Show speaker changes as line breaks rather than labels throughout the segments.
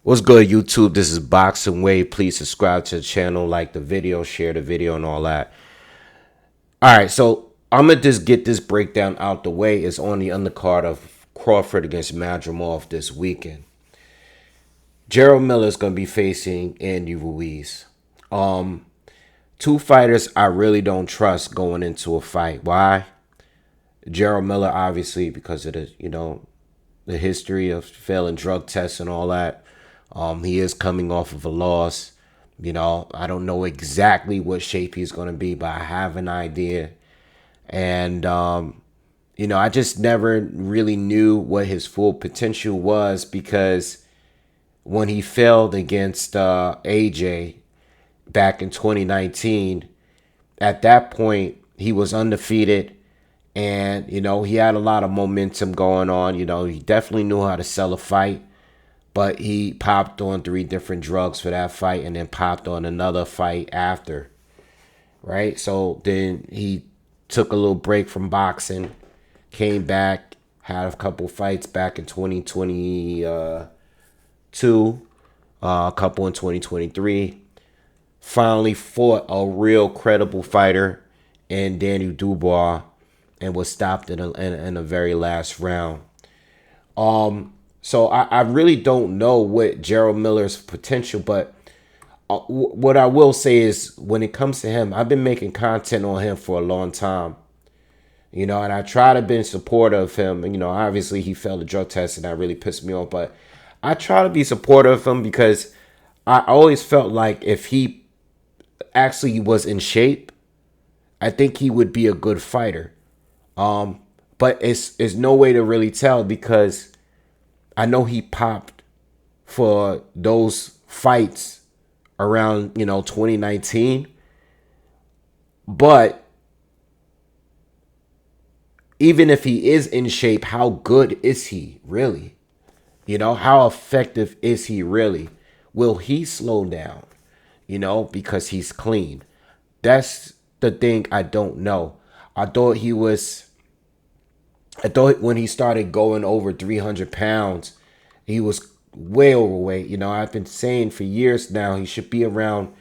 What's good, YouTube? This is Boxingwave. Please subscribe to the channel, like the video, share the video, and all that. All right, so I'm gonna just get this breakdown out the way. It's on the undercard of Crawford against Madrimov this weekend. Gerald Miller is gonna be facing Andy Ruiz. Um, Two fighters I really don't trust going into a fight. Why? Gerald Miller, obviously, because of the history of failing drug tests and all that. He is coming off of a loss. I don't know exactly what shape he's going to be, but I have an idea. And, I just never really knew what his full potential was because when he failed against AJ back in 2019, at that point, he was undefeated. And, he had a lot of momentum going on. He definitely knew how to sell a fight. But he popped on 3 different drugs for that fight and then popped on another fight after, right? So then he took a little break from boxing, came back, had a couple fights back in 2022, a couple in 2023. Finally fought a real credible fighter in Daniel Dubois and was stopped in a very last round. So I really don't know what Gerald Miller's potential, but what I will say is when it comes to him, I've been making content on him for a long time, and I try to be supportive of him. Obviously he failed the drug test and that really pissed me off, but I try to be supportive of him because I always felt like if he actually was in shape, I think he would be a good fighter. But it's no way to really tell because I know he popped for those fights around, 2019. But even if he is in shape, how good is he really? How effective is he really? Will he slow down, because he's clean? That's the thing I don't know. I thought he was I thought when he started going over 300 pounds, he was way overweight. I've been saying for years now he should be around,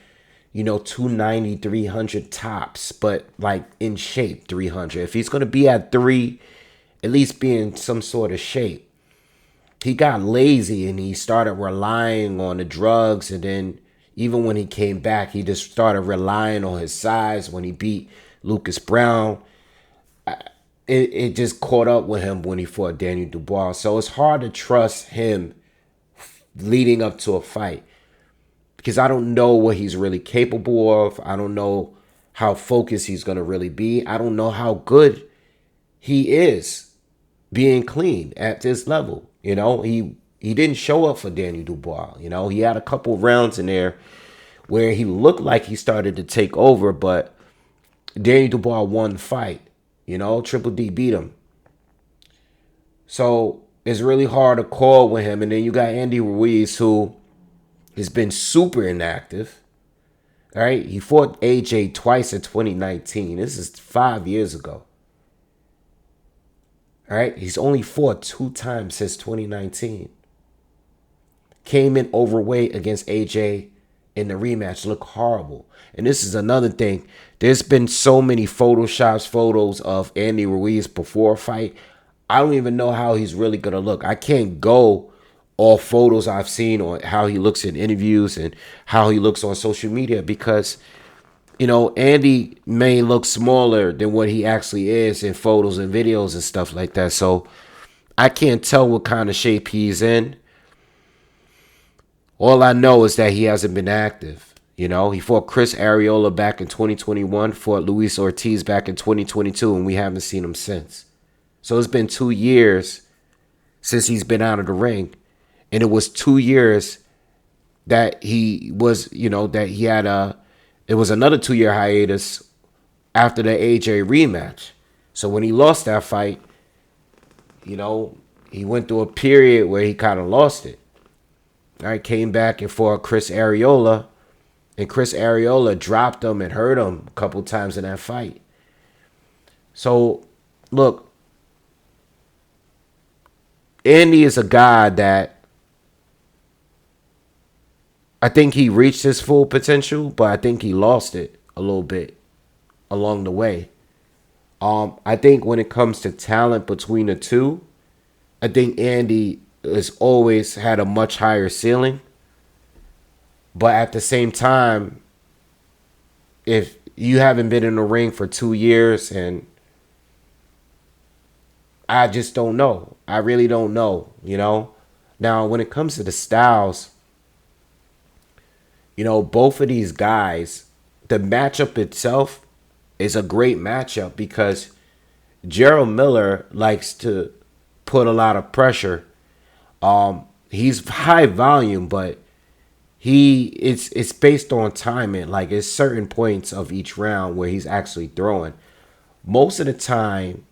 290, 300 tops, but like in shape 300. If he's going to be at 3, at least be in some sort of shape. He got lazy and he started relying on the drugs. And then even when he came back, he just started relying on his size when he beat Lucas Brown. It just caught up with him when he fought Daniel Dubois. So it's hard to trust him leading up to a fight because I don't know what he's really capable of. I don't know how focused he's going to really be. I don't know how good he is being clean at this level. He didn't show up for Daniel Dubois. He had a couple rounds in there where he looked like he started to take over, but Daniel Dubois won the fight. Triple D beat him. So it's really hard to call with him. And then you got Andy Ruiz, who has been super inactive. All right. He fought AJ twice in 2019. This is 5 years ago. All right. He's only fought 2 times since 2019. Came in overweight against AJ in the rematch. Looked horrible. And this is another thing. There's been so many photos of Andy Ruiz before a fight. I don't even know how he's really going to look. I can't go all photos I've seen on how he looks in interviews and how he looks on social media because, Andy may look smaller than what he actually is in photos and videos and stuff like that. So I can't tell what kind of shape he's in. All I know is that he hasn't been active. He fought Chris Arreola back in 2021, fought Luis Ortiz back in 2022, and we haven't seen him since. So it's been 2 years since he's been out of the ring. And it was 2 years that he was, that he had it was another 2-year hiatus after the AJ rematch. So when he lost that fight, he went through a period where he kind of lost it. All right, came back and fought Chris Arreola. And Chris Arreola dropped him and hurt him a couple times in that fight. So, look, Andy is a guy that I think he reached his full potential, but I think he lost it a little bit along the way. I think when it comes to talent between the two, I think Andy has always had a much higher ceiling. But at the same time, if you haven't been in the ring for 2 years, and I just don't know. I really don't know, you know? Now, when it comes to the styles, both of these guys, the matchup itself is a great matchup because Gerald Miller likes to put a lot of pressure. He's high volume, but it's based on timing. Like it's certain points of each round where he's actually throwing. Most of the time,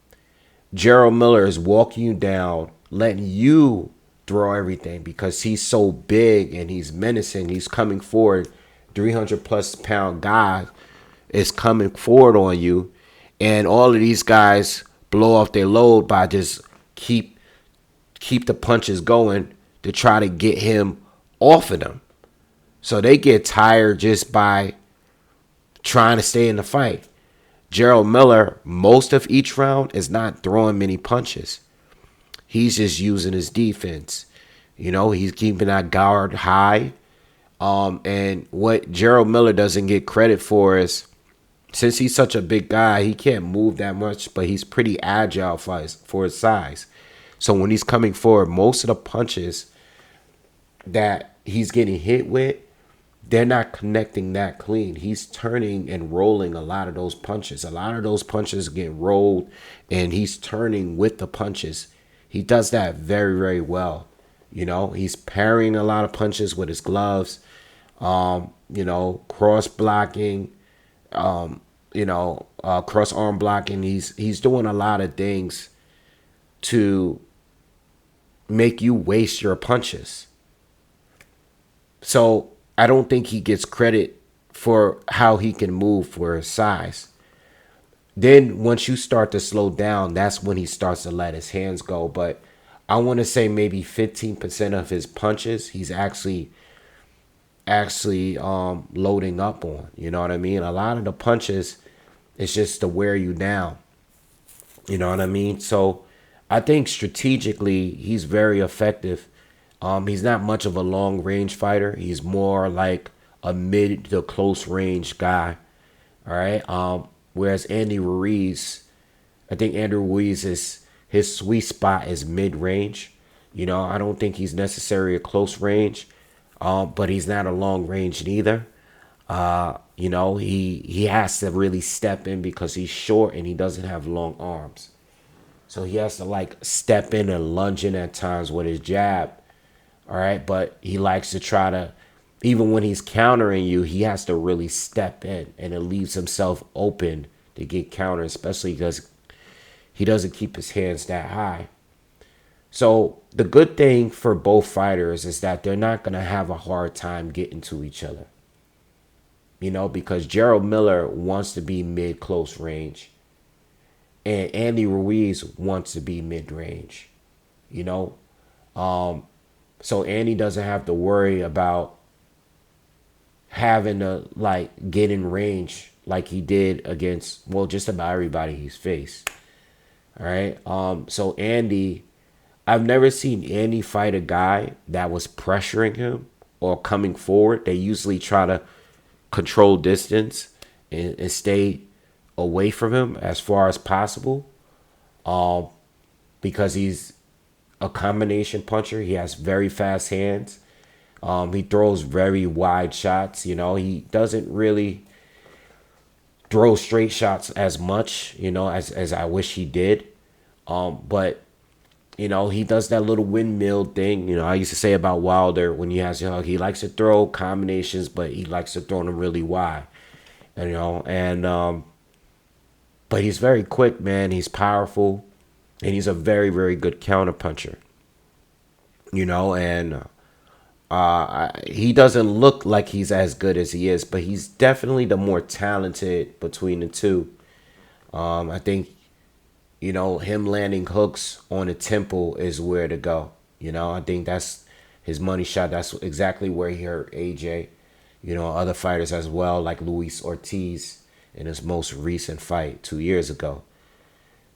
Gerald Miller is walking you down, letting you throw everything because he's so big and he's menacing. He's coming forward. 300 plus pound guy is coming forward on you. And all of these guys blow off their load by just keep the punches going to try to get him off of them. So they get tired just by trying to stay in the fight. Gerald Miller, most of each round, is not throwing many punches. He's just using his defense. He's keeping that guard high. And what Gerald Miller doesn't get credit for is, since he's such a big guy, he can't move that much, but he's pretty agile for his size. So when he's coming forward, most of the punches that he's getting hit with, they're not connecting that clean. He's turning and rolling a lot of those punches. A lot of those punches get rolled, and he's turning with the punches. He does that very, very well. He's parrying a lot of punches with his gloves, cross blocking, cross arm blocking. He's doing a lot of things to make you waste your punches. So I don't think he gets credit for how he can move for his size. Then once you start to slow down, that's when he starts to let his hands go. But I want to say maybe 15% of his punches he's actually loading up on. You know what I mean? A lot of the punches, it's just to wear you down. You know what I mean? So I think strategically he's very effective. He's not much of a long range fighter. He's more like a mid to close range guy. All right. Whereas Andy Ruiz, I think Andrew Ruiz is his sweet spot is mid range. I don't think he's necessarily a close range, but he's not a long range neither. He has to really step in because he's short and he doesn't have long arms. So he has to like step in and lunge in at times with his jab. All right. But he likes to try to, even when he's countering you, he has to really step in, and it leaves himself open to get countered, especially because he doesn't keep his hands that high. So the good thing for both fighters is that they're not going to have a hard time getting to each other. Because Gerald Miller wants to be mid-close range, and Andy Ruiz wants to be mid-range. So Andy doesn't have to worry about having to like get in range like he did against, well, just about everybody he's faced. All right. So Andy, I've never seen Andy fight a guy that was pressuring him or coming forward. They usually try to control distance and stay away from him as far as possible. Because he's a combination puncher. He has very fast hands. He throws very wide shots. He doesn't really throw straight shots as much, as I wish he did. But, he does that little windmill thing. I used to say about Wilder when he has, he likes to throw combinations, but he likes to throw them really wide, but he's very quick, man. He's powerful, and he's a very, very good counter puncher, and he doesn't look like he's as good as he is, but he's definitely the more talented between the two. I think, him landing hooks on the temple is where to go. I think that's his money shot. That's exactly where he hurt AJ. You know, other fighters as well, like Luis Ortiz in his most recent fight 2 years ago.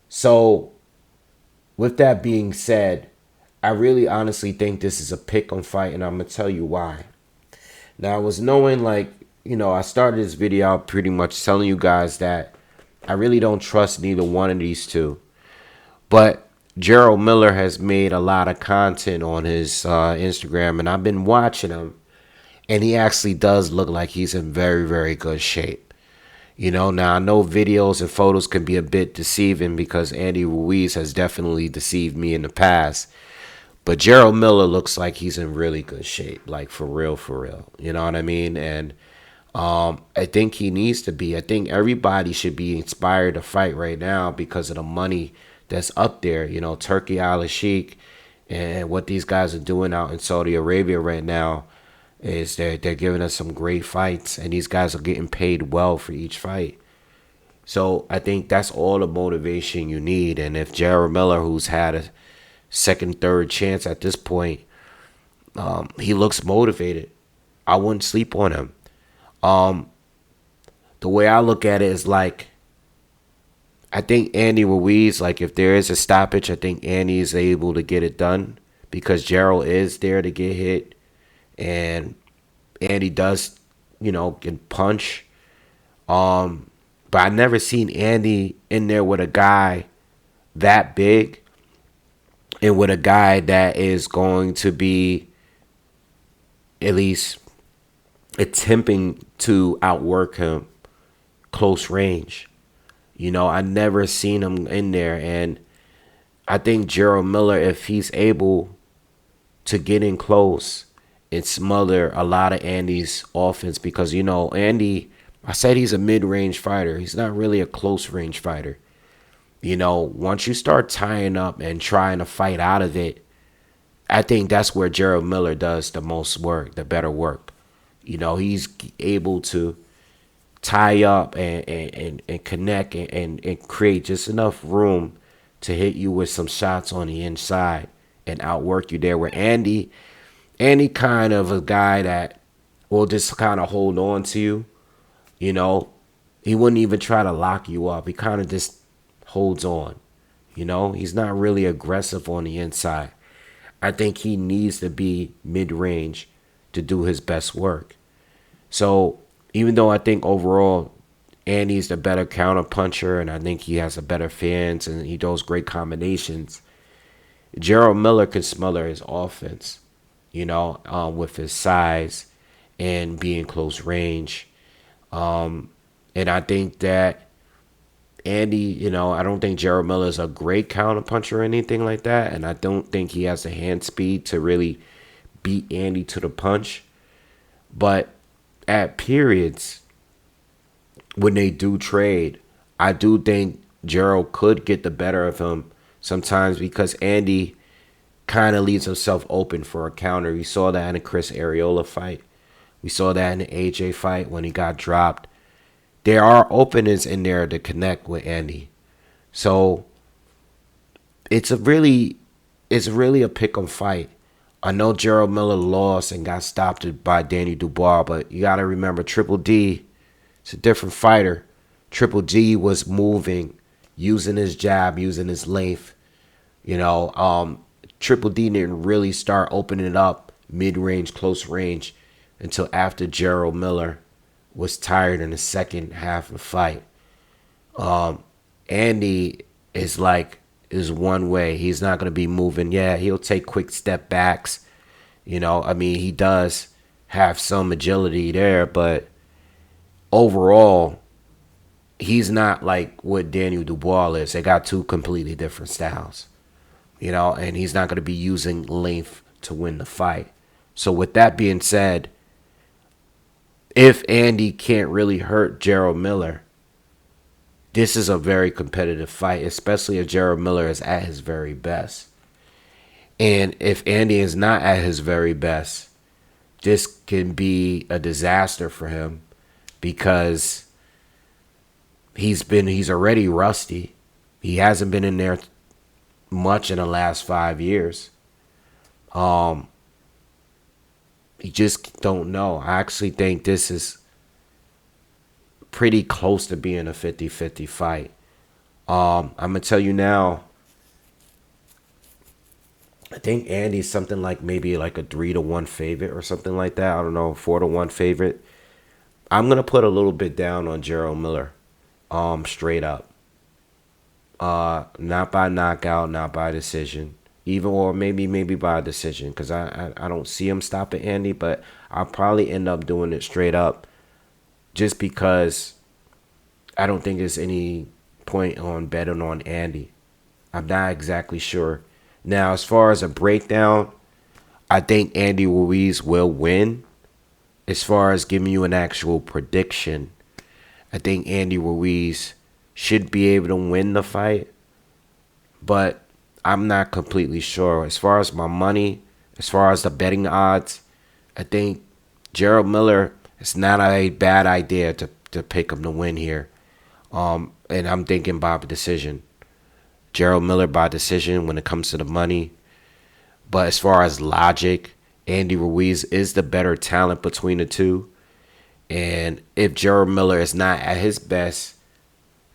So, with that being said, I really honestly think this is a pick 'em fight, and I'm gonna tell you why. Now, I was knowing, like, you know, I started this video out pretty much telling you guys that I really don't trust neither one of these two. But Gerald Miller has made a lot of content on his Instagram, and I've been watching him, and he actually does look like he's in very, very good shape. You know, now I know videos and photos can be a bit deceiving because Andy Ruiz has definitely deceived me in the past. But Gerald Miller looks like he's in really good shape, like for real, for real. You know what I mean? And I think he needs to be. I think everybody should be inspired to fight right now because of the money that's up there. You know, Turkey Al Sheikh and what these guys are doing out in Saudi Arabia right now is they're giving us some great fights, and these guys are getting paid well for each fight. So I think that's all the motivation you need. And if Gerald Miller, who's had a second, third chance at this point, he looks motivated, I wouldn't sleep on him. The way I look at it is like, I think Andy Ruiz, like if there is a stoppage, I think Andy is able to get it done because Gerald is there to get hit. And Andy does, you know, can punch. But I never seen Andy in there with a guy that big and with a guy that is going to be at least attempting to outwork him close range. You know, I never seen him in there. And I think Gerald Miller, if he's able to get in close and smother a lot of Andy's offense, because, you know, Andy, I said he's a mid-range fighter. He's not really a close-range fighter. You know, once you start tying up and trying to fight out of it, I think that's where Gerald Miller does the most work, the better work. You know, he's able to tie up and connect and create just enough room to hit you with some shots on the inside and outwork you there. Where Andy kind of a guy that will just kind of hold on to you. You know, he wouldn't even try to lock you up. He kind of just holds on. You know, he's not really aggressive on the inside. I think he needs to be mid-range to do his best work. So even though I think overall Andy's the better counter puncher and I think he has a better fence and he does great combinations, Gerald Miller can smother his offense, you know, with his size and being close range. And I think that Andy, you know, I don't think Gerald Miller is a great counter puncher or anything like that. And I don't think he has the hand speed to really beat Andy to the punch. But at periods, when they do trade, I do think Gerald could get the better of him sometimes because Andy kind of leaves himself open for a counter. We saw that in the Chris Arreola fight. We saw that in the AJ fight when he got dropped. There are openings in there to connect with Andy. So it's really a pick 'em fight. I know Gerald Miller lost and got stopped by Danny Dubois, but you got to remember Triple D, it's a different fighter. Triple D was moving, using his jab, using his length. You know, Triple D didn't really start opening it up mid-range, close range until after Gerald Miller was tired in the second half of the fight. Andy is one way. He's not going to be moving. Yeah, he'll take quick step backs. You know, I mean, he does have some agility there, but overall, he's not like what Daniel Dubois is. They got two completely different styles. You know, and he's not going to be using length to win the fight. So with that being said, if Andy can't really hurt Gerald Miller, this is a very competitive fight, especially if Gerald Miller is at his very best. And if Andy is not at his very best, this can be a disaster for him because he's already rusty. He hasn't been in there much in the last 5 years. You just don't know. I actually think this is pretty close to being a 50-50 fight. I'm gonna tell you now. I think Andy's something like maybe like a 3-1 favorite or something like that. I don't know, 4-1 favorite. I'm gonna put a little bit down on Gerald Miller. Straight up. Not by knockout, not by decision. Even or maybe by decision. Cause I don't see him stopping Andy, but I'll probably end up doing it straight up. Just because I don't think there's any point on betting on Andy. I'm not exactly sure. Now, as far as a breakdown, I think Andy Ruiz will win. As far as giving you an actual prediction, I think Andy Ruiz should be able to win the fight, but I'm not completely sure. As far as my money, as far as the betting odds, I think Gerald Miller, it's not a bad idea to pick him to win here. And I'm thinking by decision. Gerald Miller by decision when it comes to the money. But as far as logic, Andy Ruiz is the better talent between the two. And if Gerald Miller is not at his best,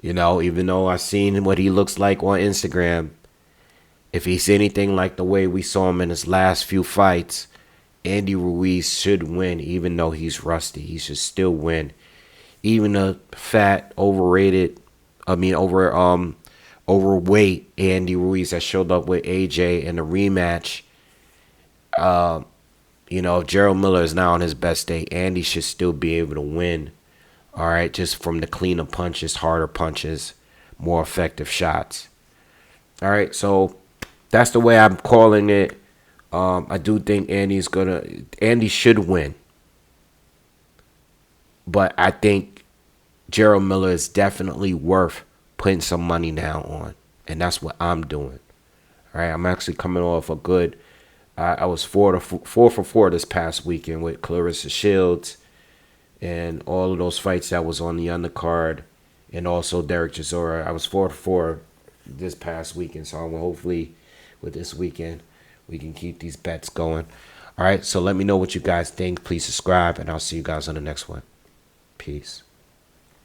even though I've seen what he looks like on Instagram, if he's anything like the way we saw him in his last few fights, Andy Ruiz should win, even though he's rusty. He should still win. Even a fat, overweight Andy Ruiz that showed up with AJ in the rematch. If Gerald Miller is now on his best day, Andy should still be able to win. All right, just from the cleaner punches, harder punches, more effective shots. All right, so that's the way I'm calling it. I do think Andy should win. But I think Gerald Miller is definitely worth putting some money down on. And that's what I'm doing. All right, I'm actually coming off a good. I was 4 for 4 this past weekend with Clarissa Shields and all of those fights that was on the undercard, and also Derek Chisora. I was 4 for 4 this past weekend, so hopefully with this weekend we can keep these bets going. All right, so let me know what you guys think. Please subscribe, and I'll see you guys on the next one. Peace.